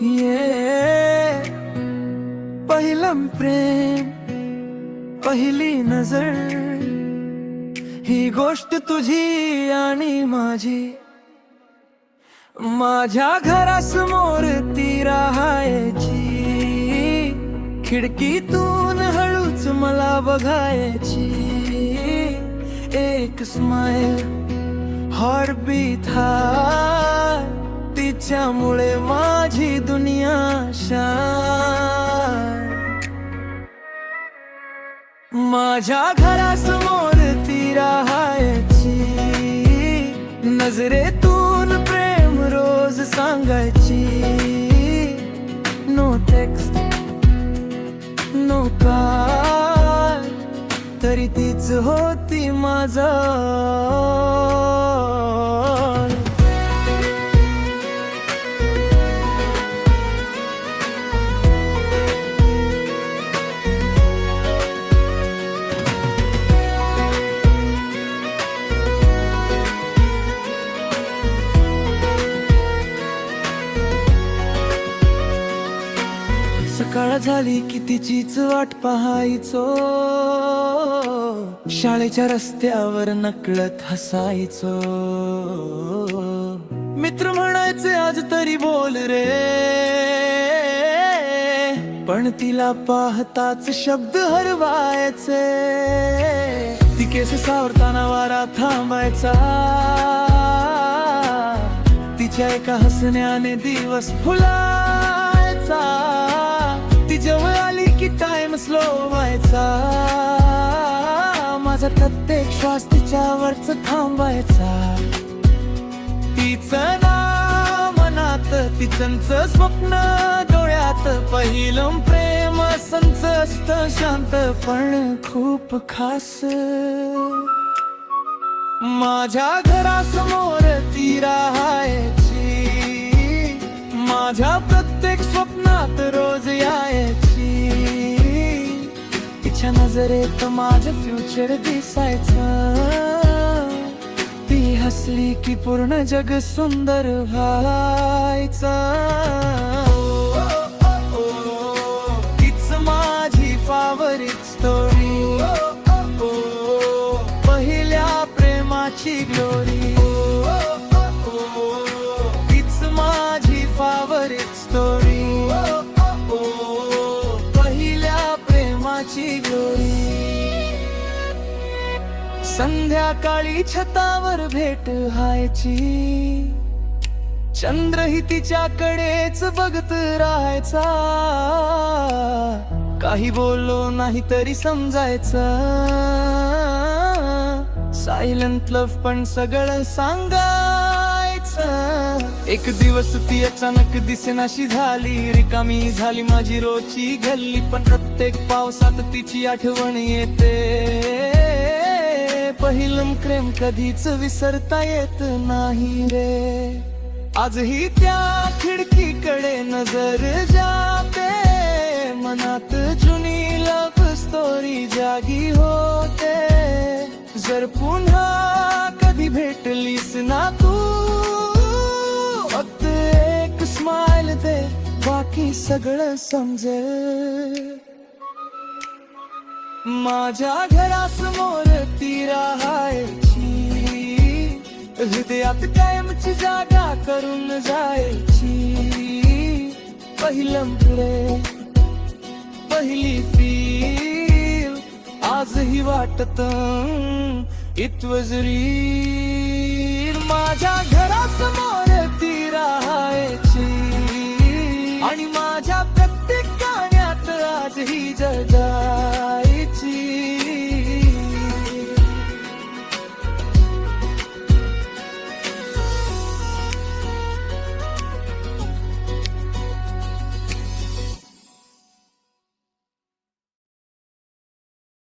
ये पहिलं प्रेम, पहिली नजर, ही गोष्ट तुझी आणि माझी. माझ्या घरासमोर ती राहायची, खिडकीतून हळूच मला बघायची. एक स्माइल, हार्टबीट हाय, तिच्यामुळे माझी दुनिया शान. माझ्या घरासमोर ती राहायची, नजरेतून प्रेम रोज सांगायची. नो टेक्स्ट, नो कॉल, तरी तीच होती माझा. सकाळ झाली की तिचीच वाट पाहायचो, शाळेच्या रस्त्यावर नकळत हसायचो. मित्र म्हणायचे आज तरी बोल रे, पण तिला पाहताच शब्द हरवायचे. ती केस सावरताना वारा थांबायचा, तिच्या एका हसण्याने दिवस फुलायचा. ती जवळ आली की टाइम स्लो व्हायचा, माझा प्रत्येक श्वास तिच्यावरच थांबायचा. तिचं नाव मनात, तिचं स्वप्न डोळ्यात, पहिलं प्रेम संच असतं शांत पण खूप खास. माझ्या घरासमोर ती राहायची, माझ्या प्रत्येक स्वप्नात रोज यायची. तिच्या नजरेत माझं फ्युचर दिसायचं, ती हसली की पूर्ण जग सुंदर व्हायचं. तीच माझी फेवरेट स्टोरी, पहिल्या प्रेमाची ग्लोरी. तीच माझी फेवरेट स्टोरी, पहिल्या प्रेमाची ग्लोरी. संध्याकाळी छतावर भेट व्हायची, चंद्रही तिच्याकडेच बघत राहायचा. काही बोललो नाही तरी समजायचं, सायलेंट लव्ह पण सगळं सांगायचं. एक दिवस ती अचानक दिसेनाशी झाली, रिकामी झाली माझी रोजची गल्ली. पण प्रत्येक पावसात तिची आठवण येते, पहिलं प्रेम कधीच विसरता येत नाही रे. आजही त्या खिडकीकडे नजर जाते, मनात जुनी लव्ह स्टोरी जागी होते. जर पुन्हा कधी भेटलीस ना तू, फक्त एक स्माइल दे, बाकी सगळं समजेल. माझ्या घरासमोर ती राहायची, हृदयात कायमची जागा करून जायची. पहिलं प्रेम, पहिली फील, आजही वाटत इट वॉज रिअल. माझ्या घरासमोर ती राहायची आणि माझ्या